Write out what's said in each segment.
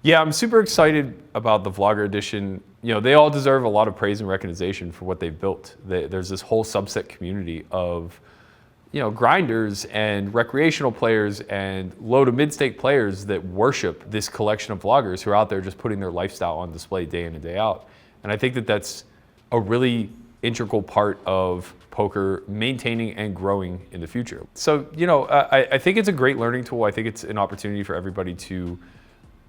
Yeah, I'm super excited about the Vlogger edition. You know, they all deserve a lot of praise and recognition for what they've built. There's this whole subset community of, you know, grinders and recreational players and low to mid-stake players that worship this collection of vloggers who are out there just putting their lifestyle on display day in and day out. And I think that that's a really integral part of poker maintaining and growing in the future. So, you know, I think it's a great learning tool. I think it's an opportunity for everybody to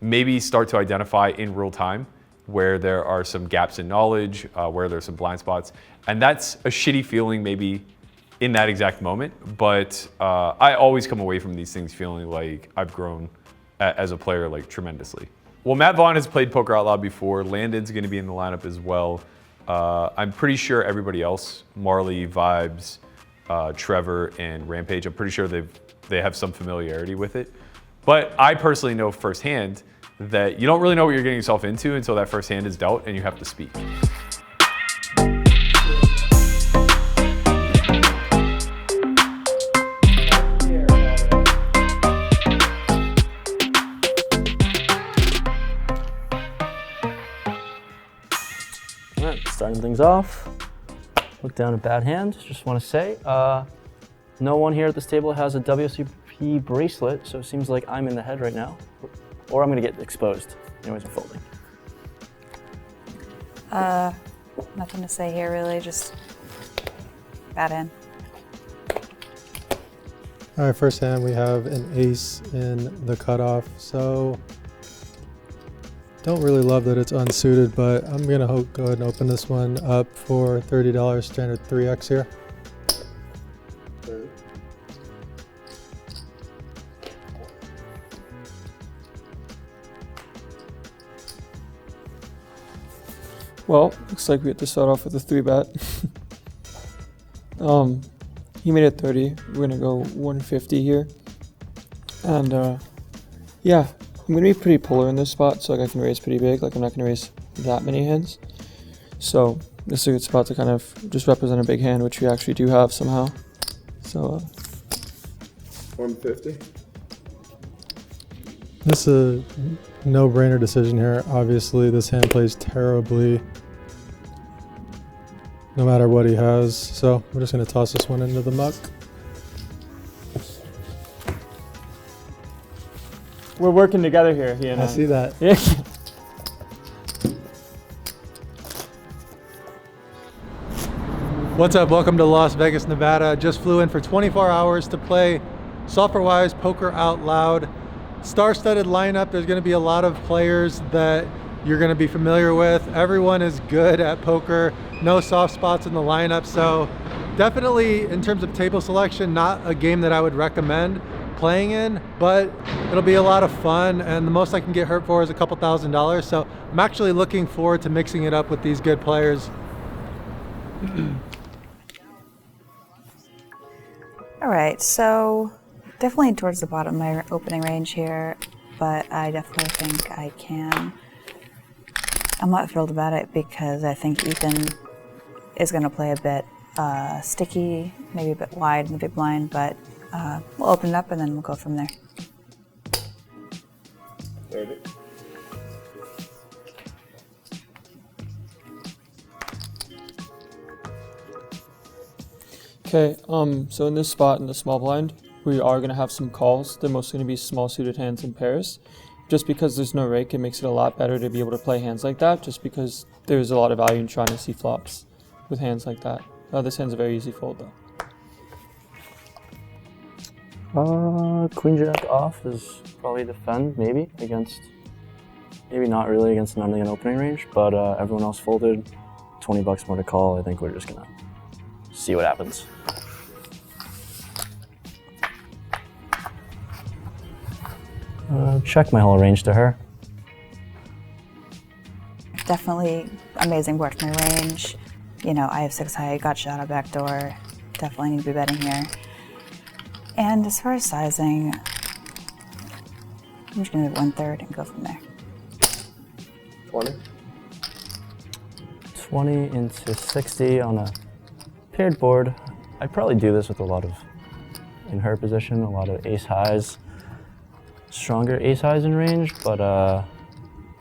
maybe start to identify in real time where there are some gaps in knowledge, where there's some blind spots. And that's a shitty feeling maybe in that exact moment, but I always come away from these things feeling like I've grown as a player like tremendously. Well, Matt Vaughn has played Poker Out Loud before. Landon's gonna be in the lineup as well. I'm pretty sure everybody else, Marle, Vibes, Trevor, and Rampage, I'm pretty sure they have some familiarity with it. But I personally know firsthand that you don't really know what you're getting yourself into until that first hand is dealt and you have to speak. Starting things off, look down at bad hand. Just want to say, no one here at this table has a WSOP bracelet, so it seems like I'm in the head right now, or I'm going to get exposed. Anyways, I'm folding. Nothing to say here really, just bad hand. All right, first hand we have an ace in the cutoff, so don't really love that it's unsuited, but I'm gonna go ahead and open this one up for $30, standard 3x here. Well, looks like we have to start off with a 3-bet. He made it 30. We're gonna go 150 here. And yeah, I'm gonna be pretty polar in this spot, so like I can raise pretty big. Like I'm not gonna raise that many hands. So this is a good spot to kind of just represent a big hand, which we actually do have somehow. So 150. This is a no-brainer decision here. Obviously, this hand plays terribly no matter what he has. So we're just gonna toss this one into the muck. we're working together here, he and I. I see that. Yeah. What's up? Welcome to Las Vegas, Nevada. Just flew in for 24 hours to play Software-Wise Poker Out Loud. Star-studded lineup. There's going to be a lot of players that you're going to be familiar with. Everyone is good at poker. No soft spots in the lineup. So definitely in terms of table selection, not a game that I would recommend playing in, but it'll be a lot of fun, and the most I can get hurt for is a couple $1,000. So I'm actually looking forward to mixing it up with these good players. All right, so definitely towards the bottom of my opening range here, but I definitely think I can. I'm not thrilled about it because I think Ethan is going to play a bit sticky, maybe a bit wide in the big blind, but we'll open it up and then we'll go from there. 30. Okay, so in this spot in the small blind, we are going to have some calls. They're mostly going to be small suited hands and pairs. Just because there's no rake, it makes it a lot better to be able to play hands like that, just because there's a lot of value in trying to see flops with hands like that. This hand's a very easy fold though. Queen Jack off is probably defend, maybe not really against an undergun opening range, but everyone else folded. $20 more to call. I think we're just gonna see what happens. Check my whole range to her. Definitely amazing board from my range. You know, I have 6 high, got shot out backdoor. Definitely need to be betting here. And as far as sizing, I'm just gonna do 1/3 and go from there. 20. 20 into 60 on a paired board. I'd probably do this with a lot of, in her position, a lot of ace highs. Stronger ace highs in range, but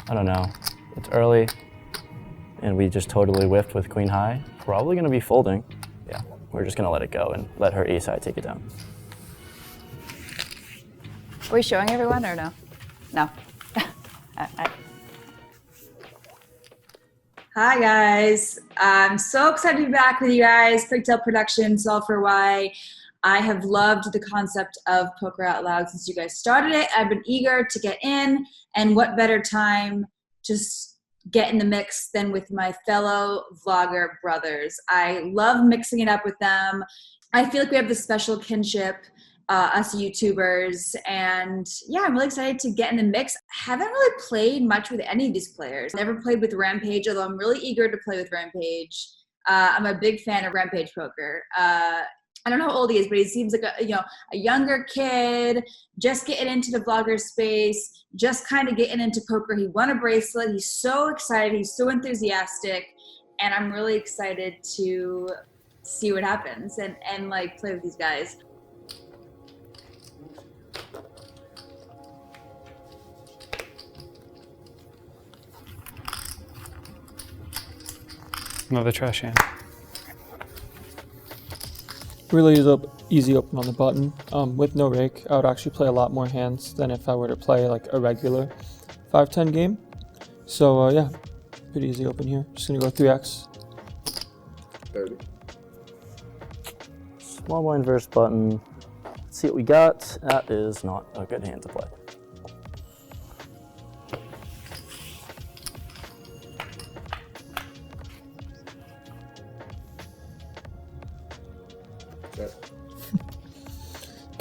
I don't know. It's early, and we just totally whiffed with queen high. Probably gonna be folding. Yeah, we're just gonna let it go and let her ace high take it down. Are we showing everyone or no? No. Hi guys, I'm so excited to be back with you guys. Pigtail Productions, all for why I have loved the concept of Poker Out Loud since you guys started it. I've been eager to get in, and what better time to get in the mix than with my fellow vlogger brothers. I love mixing it up with them. I feel like we have this special kinship, us YouTubers, and yeah, I'm really excited to get in the mix. I haven't really played much with any of these players. Never played with Rampage, although I'm really eager to play with Rampage. I'm a big fan of Rampage Poker. I don't know how old he is, but he seems like a younger kid, just getting into the vlogger space, just kind of getting into poker. He won a bracelet. He's so excited. He's so enthusiastic, and I'm really excited to see what happens and like play with these guys. Another trash hand. Really easy open on the button. With no rake, I would actually play a lot more hands than if I were to play like a regular 5-10 game. So yeah, pretty easy open here. Just gonna go 3x. 30. Small blind versus button. Let's see what we got. That is not a good hand to play.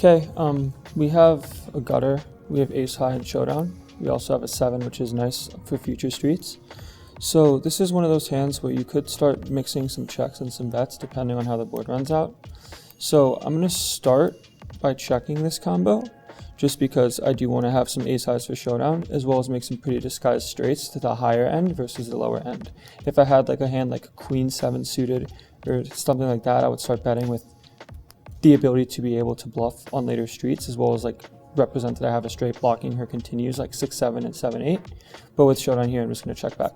Okay, we have a gutter. We have ace high and showdown. We also have a 7, which is nice for future streets. So this is one of those hands where you could start mixing some checks and some bets depending on how the board runs out. So I'm going to start by checking this combo just because I do want to have some ace highs for showdown, as well as make some pretty disguised straights to the higher end versus the lower end. If I had like a hand like queen 7 suited or something like that, I would start betting with the ability to be able to bluff on later streets, as well as like represent that I have a straight blocking her continues like 6-7 and 7-8. But with showdown here, I'm just going to check back.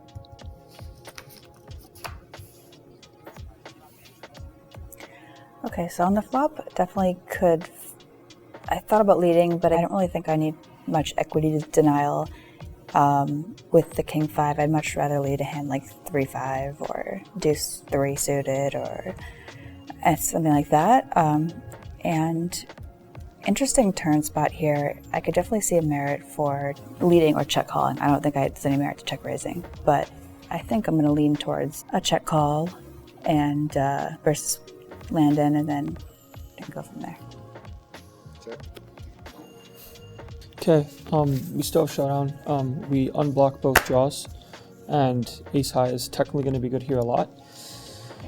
Okay, so on the flop, definitely could. I thought about leading, but I don't really think I need much equity denial. With the king 5, I'd much rather lead a hand like 3-5 or deuce 3 suited or something like that. And interesting turn spot here. I could definitely see a merit for leading or check calling. I don't think there's any merit to check raising, but I think I'm going to lean towards a check call and versus Landon, and then go from there. Okay, we still have showdown. We unblock both draws, and ace high is technically going to be good here a lot.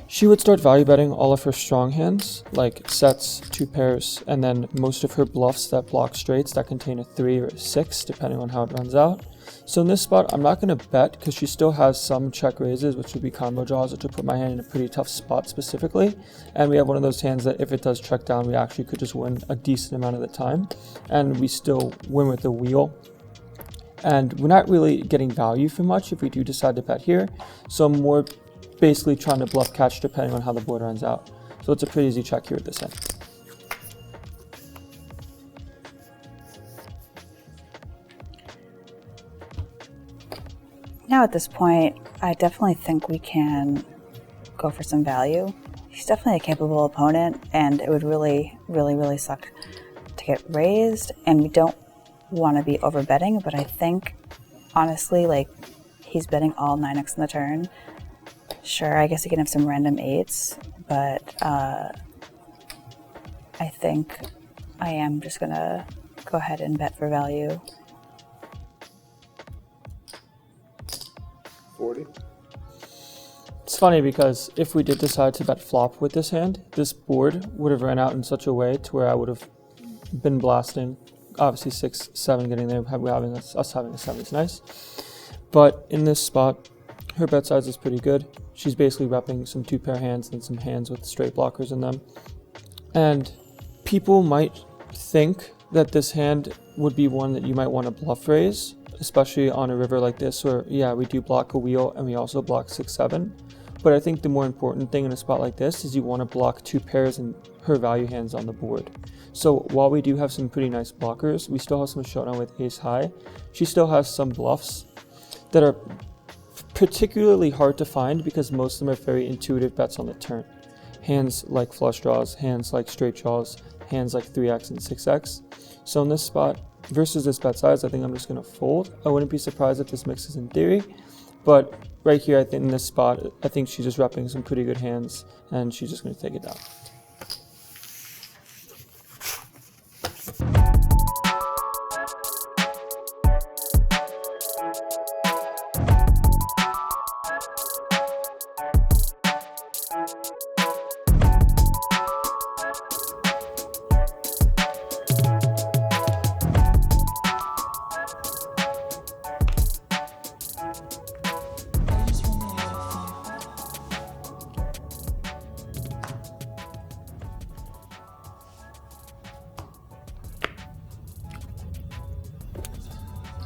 She would start value betting all of her strong hands, like sets, 2 pairs, and then most of her bluffs that block straights that contain a 3 or a 6, depending on how it runs out. So in this spot, I'm not going to bet because she still has some check raises, which would be combo draws, which would put my hand in a pretty tough spot specifically. And we have one of those hands that if it does check down, we actually could just win a decent amount of the time. And we still win with the wheel. And we're not really getting value for much if we do decide to bet here. So I'm more basically trying to bluff catch depending on how the board runs out. So it's a pretty easy check here at this end. Now at this point, I definitely think we can go for some value. He's definitely a capable opponent, and it would really, really, really suck to get raised, and we don't want to be over betting, but I think honestly, like, he's betting all 9x in the turn. Sure, I guess he can have some random 8s, but I think I am just gonna go ahead and bet for value. 40. It's funny because if we did decide to bet flop with this hand, this board would have ran out in such a way to where I would have been blasting. Obviously 6, 7 getting there, us having a 7 is nice. But in this spot, her bet size is pretty good. She's basically repping some 2-pair hands and some hands with straight blockers in them. And people might think that this hand would be one that you might want to bluff raise, especially on a river like this where, yeah, we do block a wheel and we also block 6-7. But I think the more important thing in a spot like this is you want to block 2 pairs and her value hands on the board. So while we do have some pretty nice blockers, we still have some showdown with ace high. She still has some bluffs that are particularly hard to find because most of them are very intuitive bets on the turn. Hands like flush draws, hands like straight draws, hands like 3x and 6x. So in this spot, versus this bet size, I think I'm just going to fold. I wouldn't be surprised if this mixes in theory, but right here, I think in this spot, I think she's just repping some pretty good hands, and she's just going to take it down.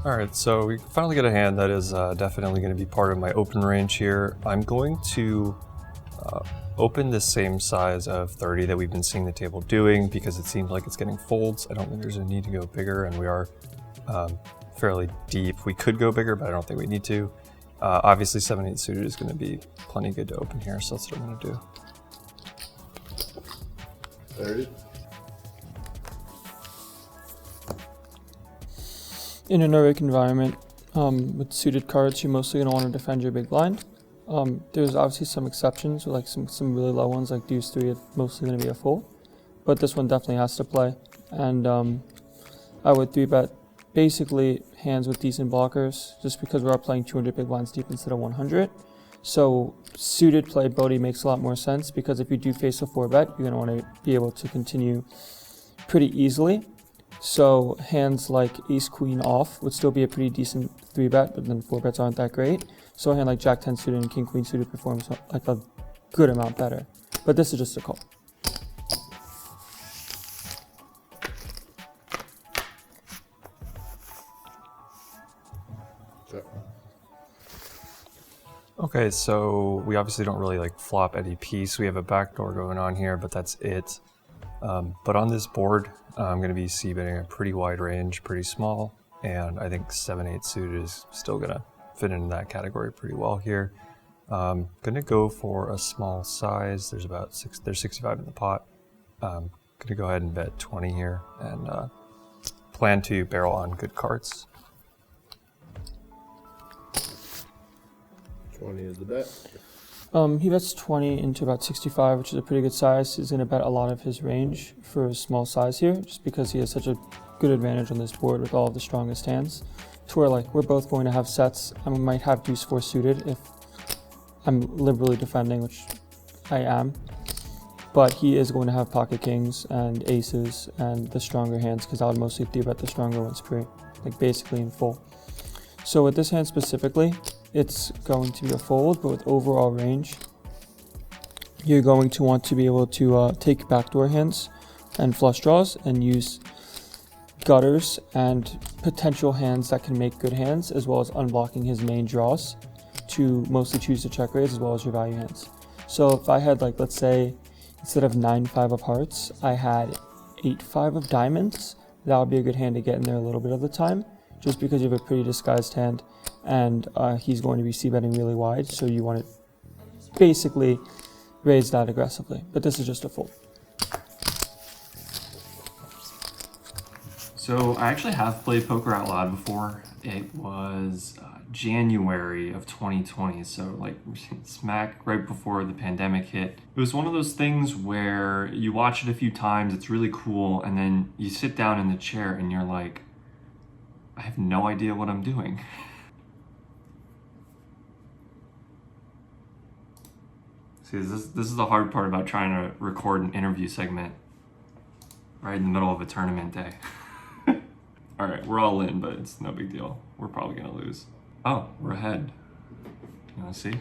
All right, so we finally get a hand that is definitely going to be part of my open range here. I'm going to open the same size of 30 that we've been seeing the table doing because it seems like it's getting folds. I don't think there's a need to go bigger, and we are fairly deep. We could go bigger, but I don't think we need to. Obviously, 7-8 suited is going to be plenty good to open here, so that's what I'm going to do. 30. In a no-rake environment, with suited cards, you're mostly going to want to defend your big blind. There's obviously some exceptions, like some really low ones, like deuce 3 is mostly going to be a fold. But this one definitely has to play. And I would 3-bet basically hands with decent blockers, just because we are playing 200 big blinds deep instead of 100. So suited play Bodhi makes a lot more sense, because if you do face a 4-bet, you're going to want to be able to continue pretty easily. So hands like ace queen off would still be a pretty decent 3-bet, but then 4-bets aren't that great. So a hand like jack 10 suited and king queen suited performs like a good amount better. But this is just a call. Okay, so we obviously don't really like flop any piece. We have a backdoor going on here, but that's it. But on this board, I'm going to be c-betting a pretty wide range, pretty small, and I think 7-8 suited is still going to fit into that category pretty well here. Going to go for a small size. There's 65 in the pot. Going to go ahead and bet 20 here and plan to barrel on good cards. 20 is the bet. He bets 20 into about 65, which is a pretty good size. He's going to bet a lot of his range for a small size here, just because he has such a good advantage on this board with all of the strongest hands. To where like we're both going to have sets. I might have deuce 4 suited if I'm liberally defending, which I am. But he is going to have pocket kings and aces and the stronger hands, because I would mostly 3-bet the stronger ones like basically in full. So with this hand specifically, it's going to be a fold, but with overall range, you're going to want to be able to take backdoor hands and flush draws and use gutters and potential hands that can make good hands, as well as unblocking his main draws to mostly choose the check raise as well as your value hands. So if I had, like, let's say instead of 9-5 of hearts, I had 8-5 of diamonds, that would be a good hand to get in there a little bit of the time, just because you have a pretty disguised hand, and he's going to be c-betting really wide, so you want to basically raise that aggressively. But this is just a fold. So I actually have played poker out loud before. It was January of 2020, so like smack right before the pandemic hit. It was one of those things where you watch it a few times, it's really cool, and then you sit down in the chair and you're like, I have no idea what I'm doing. See, this is the hard part about trying to record an interview segment right in the middle of a tournament day. All right, we're all in, but it's no big deal. We're probably gonna lose. Oh, we're ahead. You wanna see?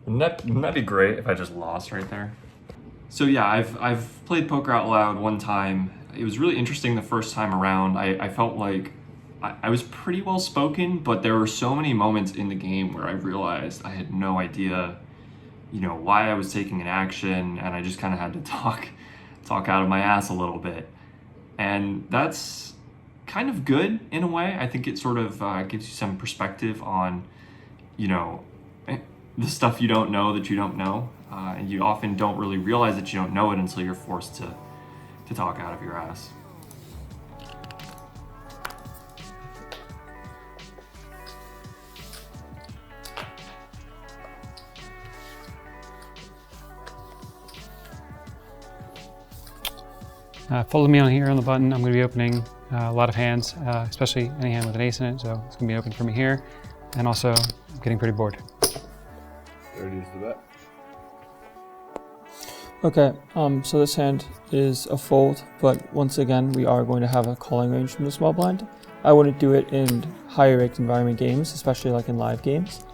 Wouldn't that be great if I just lost right there? So yeah, I've played poker out loud one time. it was really interesting the first time around. I felt like I was pretty well spoken, but there were so many moments in the game where I realized I had no idea, you know, why I was taking an action, and I just kind of had to talk out of my ass a little bit. And that's kind of good in a way. I think it sort of gives you some perspective on, you know, the stuff you don't know that you don't know. And you often don't really realize that you don't know it until you're forced to talk out of your ass. Follow me on here on the button. I'm going to be opening a lot of hands, especially any hand with an ace in it, so it's going to be open for me here. And also, I'm getting pretty bored. 30 is the bet. Okay, so this hand is a fold, but once again, we are going to have a calling range from the small blind. I wouldn't do it in higher raked environment games, especially like in live games,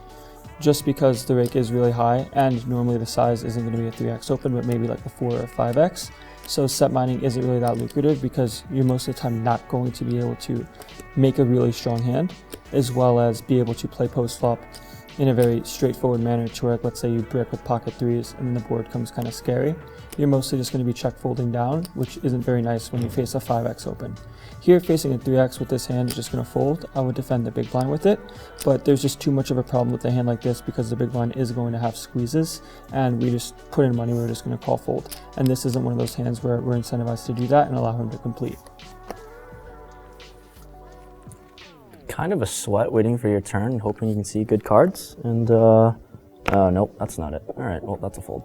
just because the rake is really high, and normally the size isn't going to be a 3x open, but maybe like a 4 or 5x. So set mining isn't really that lucrative because you're most of the time not going to be able to make a really strong hand, as well as be able to play post flop in a very straightforward manner to where, let's say you brick with pocket threes and then the board comes kind of scary. You're mostly just going to be check folding down, which isn't very nice when you face a 5x open. Here, facing a 3x with this hand is just going to fold. I would defend the big blind with it, but there's just too much of a problem with a hand like this because the big blind is going to have squeezes, and we just put in money, we're just going to call fold. And this isn't one of those hands where we're incentivized to do that and allow him to complete. Kind of a sweat waiting for your turn, hoping you can see good cards, and nope, that's not it. All right, well, that's a fold.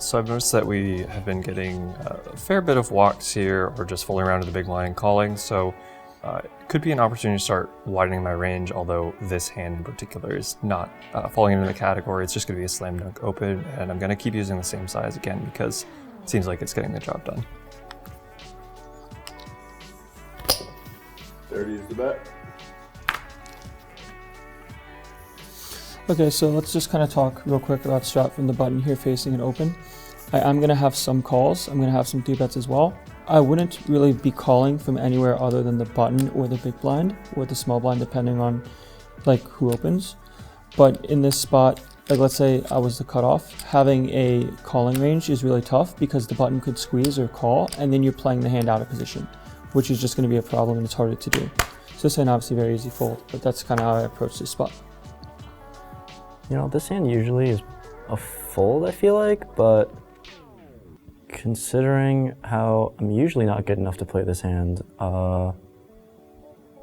So I've noticed that we have been getting a fair bit of walks here, or just fooling around to the big blind and calling, so it could be an opportunity to start widening my range, although this hand in particular is not falling into the category. It's just going to be a slam dunk open, and I'm going to keep using the same size again because it seems like it's getting the job done. 30 is the bet. Okay, so let's just kind of talk real quick about strat from the button here facing an open. I'm going to have some calls. I'm going to have some 3-bets as well. I wouldn't really be calling from anywhere other than the button or the big blind or the small blind, depending on like who opens. But in this spot, like let's say I was the cutoff, having a calling range is really tough because the button could squeeze or call, and then you're playing the hand out of position, which is just going to be a problem and it's harder to do. So this hand obviously very easy fold, but that's kind of how I approach this spot. You know, this hand usually is a fold, I feel like, but considering how I'm usually not good enough to play this hand, I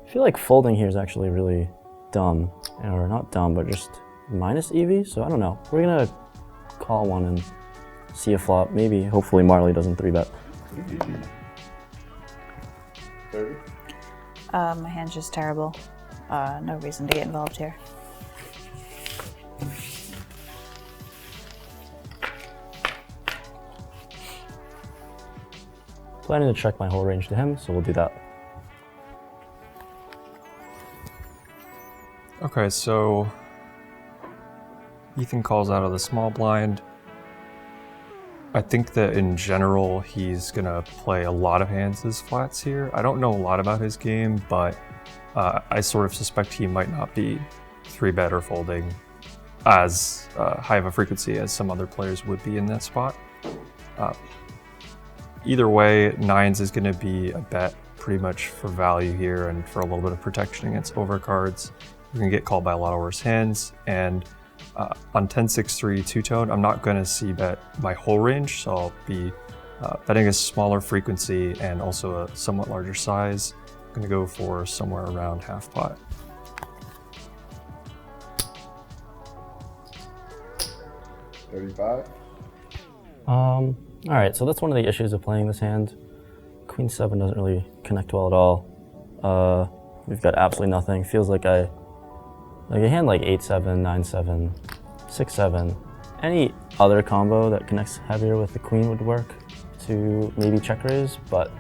feel like folding here is actually really dumb. Or not dumb, but just minus EV, so I don't know. We're gonna call one and see a flop. Maybe, hopefully Marley doesn't 3-bet. 30. My hand's just terrible. No reason to get involved here. Planning to check my whole range to him, so we'll do that. Okay, so Ethan calls out of the small blind. I think that in general, he's gonna play a lot of hands as flats here. I don't know a lot about his game, but I sort of suspect he might not be 3-bet or folding as high of a frequency as some other players would be in that spot. Either way, 9s is going to be a bet pretty much for value here and for a little bit of protection against overcards. You're going to get called by a lot of worse hands, and on 10-6-3 two-tone, I'm not going to see bet my whole range, so I'll be betting a smaller frequency and also a somewhat larger size. I'm going to go for somewhere around half pot. $35. All right, so that's one of the issues of playing this hand. Queen 7 doesn't really connect well at all. We've got absolutely nothing. Feels like a hand like 8-7, 9-7, 6-7. Any other combo that connects heavier with the queen would work to maybe check raise, but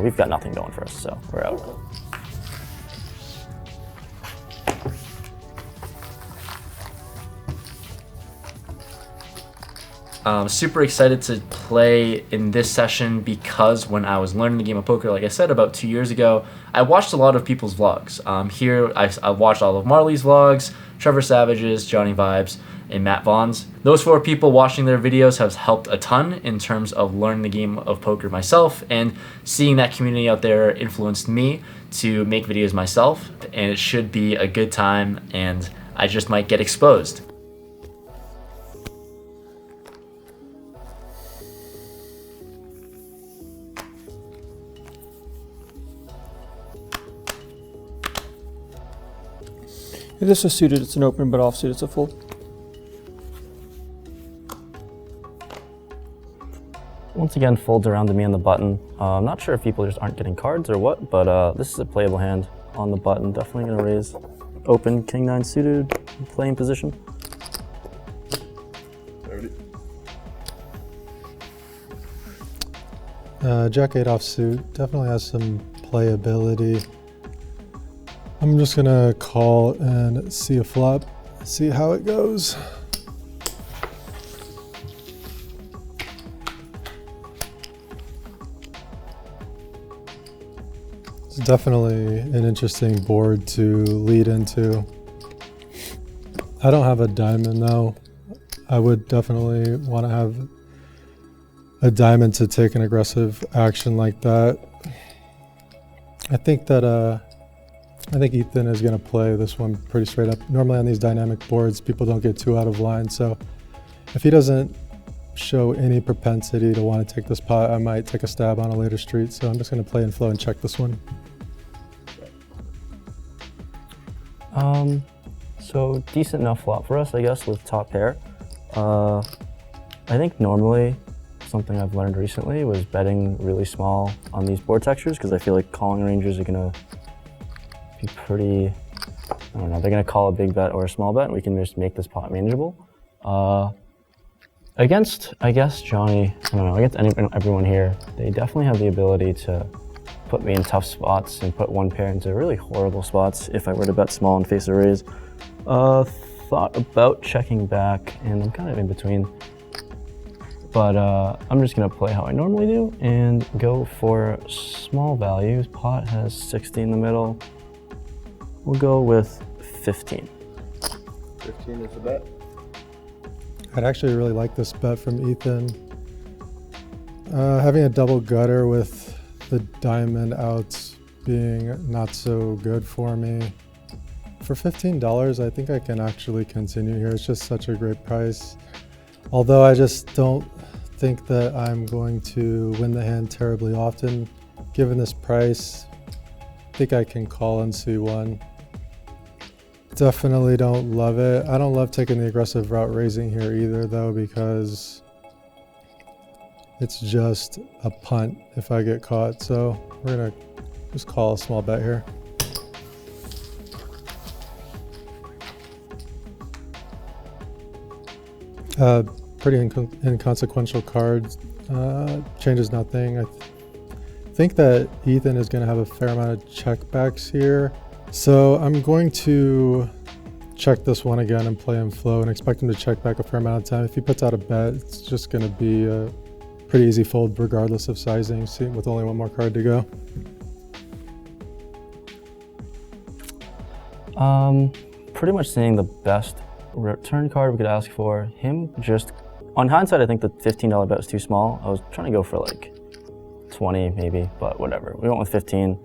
we've got nothing going for us, so we're out. Super excited to play in this session because when I was learning the game of poker, like I said, about 2 years ago, I watched a lot of people's vlogs. Here, I watched all of Marle's vlogs, Trevor Savage's, Johnnie Vibes, and Matt Vaughn's. Those 4 people watching their videos have helped a ton in terms of learning the game of poker myself, and seeing that community out there influenced me to make videos myself, and it should be a good time, and I just might get exposed. If this is suited, it's an open, but offsuit, it's a fold. Once again, folds around to me on the button. I'm not sure if people just aren't getting cards or what, but this is a playable hand on the button. Definitely gonna raise. Open, king 9 suited, playing position. 30. Jack 8 offsuit definitely has some playability. I'm just gonna call and see a flop, see how it goes. It's definitely an interesting board to lead into. I don't have a diamond though. I would definitely want to have a diamond to take an aggressive action like that. I think Ethan is going to play this one pretty straight up. Normally on these dynamic boards, people don't get too out of line. So if he doesn't show any propensity to want to take this pot, I might take a stab on a later street. So I'm just going to play in flow and check this one. So decent enough flop for us, I guess, with top pair. I think normally something I've learned recently was betting really small on these board textures, because I feel like calling ranges are going to be pretty, I don't know, they're going to call a big bet or a small bet, and we can just make this pot manageable. Against, I guess, Johnny, I don't know, against everyone here, they definitely have the ability to put me in tough spots and put one pair into really horrible spots if I were to bet small and face a raise. Thought about checking back, and I'm kind of in between. But I'm just gonna play how I normally do and go for small values. Pot has 60 in the middle. We'll go with 15. 15 is the bet. I'd actually really like this bet from Ethan. Having a double gutter with the diamond outs being not so good for me. For $15, I think I can actually continue here. It's just such a great price. Although I just don't think that I'm going to win the hand terribly often. Given this price, I think I can call and C1. Definitely don't love it. I don't love taking the aggressive route raising here either though, because it's just a punt if I get caught. So we're gonna just call a small bet here. Pretty inconsequential card. Changes nothing. I think that Ethan is going to have a fair amount of checkbacks here. So I'm going to check this one again and play him flow and expect him to check back a fair amount of time. If he puts out a bet, it's just going to be a pretty easy fold regardless of sizing, with only one more card to go. Pretty much seeing the best return card we could ask for. Him just, on hindsight, I think the $15 bet was too small. I was trying to go for like 20 maybe, but whatever. We went with 15,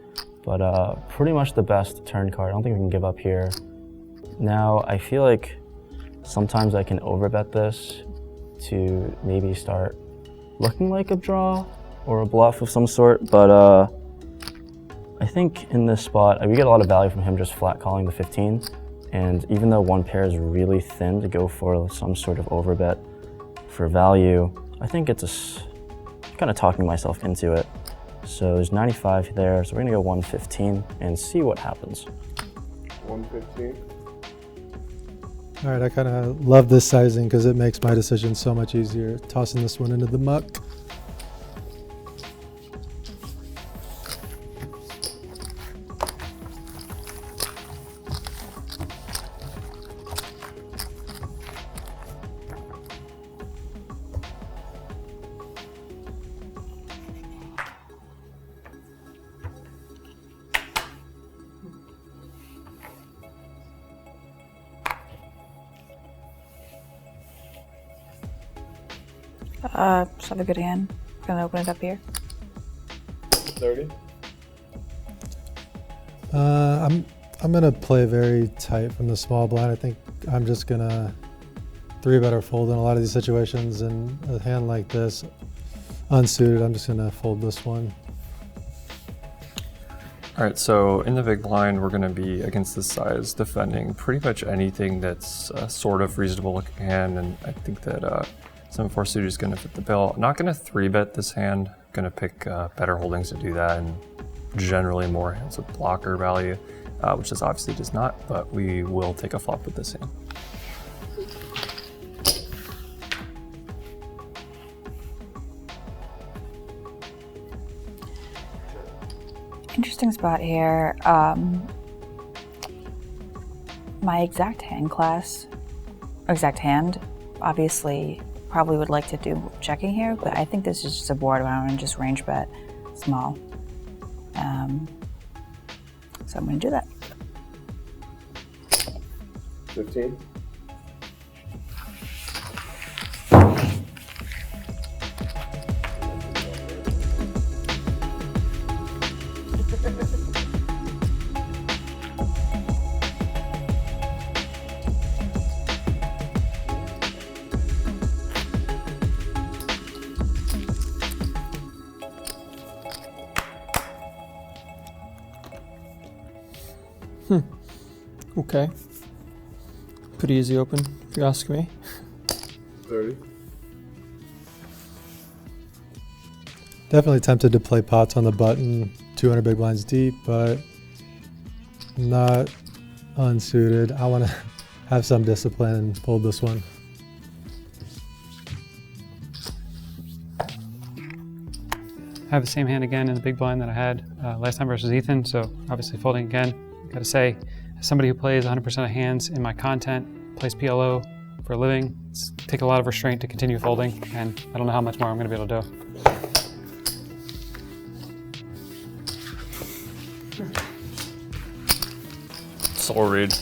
but pretty much the best turn card. I don't think we can give up here. Now, I feel like sometimes I can overbet this to maybe start looking like a draw or a bluff of some sort, but I think in this spot, we get a lot of value from him just flat calling the 15. And even though one pair is really thin, to go for some sort of overbet for value, I think it's kind of talking myself into it. So there's 95 there, so we're gonna go 115 and see what happens. 115. All right, I kind of love this sizing because it makes my decision so much easier. Tossing this one into the muck. Just have a good hand. Gonna open it up here. 30. I'm gonna play very tight from the small blind. I think I'm just gonna 3-bet or fold in a lot of these situations, and a hand like this, unsuited, I'm just gonna fold this one. All right, so in the big blind, we're gonna be against this size defending pretty much anything that's sort of reasonable looking hand, and I think that 7-4 suited is gonna fit the bill. I'm not gonna 3-bet this hand, gonna pick better holdings to do that, and generally more hands with blocker value, which this obviously does not, but we will take a flop with this hand. Interesting spot here. My exact hand obviously probably would like to do checking here, but I think this is just a board where I'm gonna just range bet small. So I'm gonna do that. 15. Okay. Pretty easy open, if you ask me. 30. Definitely tempted to play pots on the button, 200 big blinds deep, but not unsuited. I want to have some discipline and fold this one. I have the same hand again in the big blind that I had last time versus Ethan, so obviously folding again. Gotta say, as somebody who plays 100% of hands in my content, plays PLO for a living, it's take a lot of restraint to continue folding, and I don't know how much more I'm gonna be able to do. Soul read.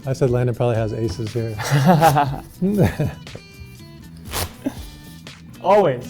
I said Landon probably has aces here. Always.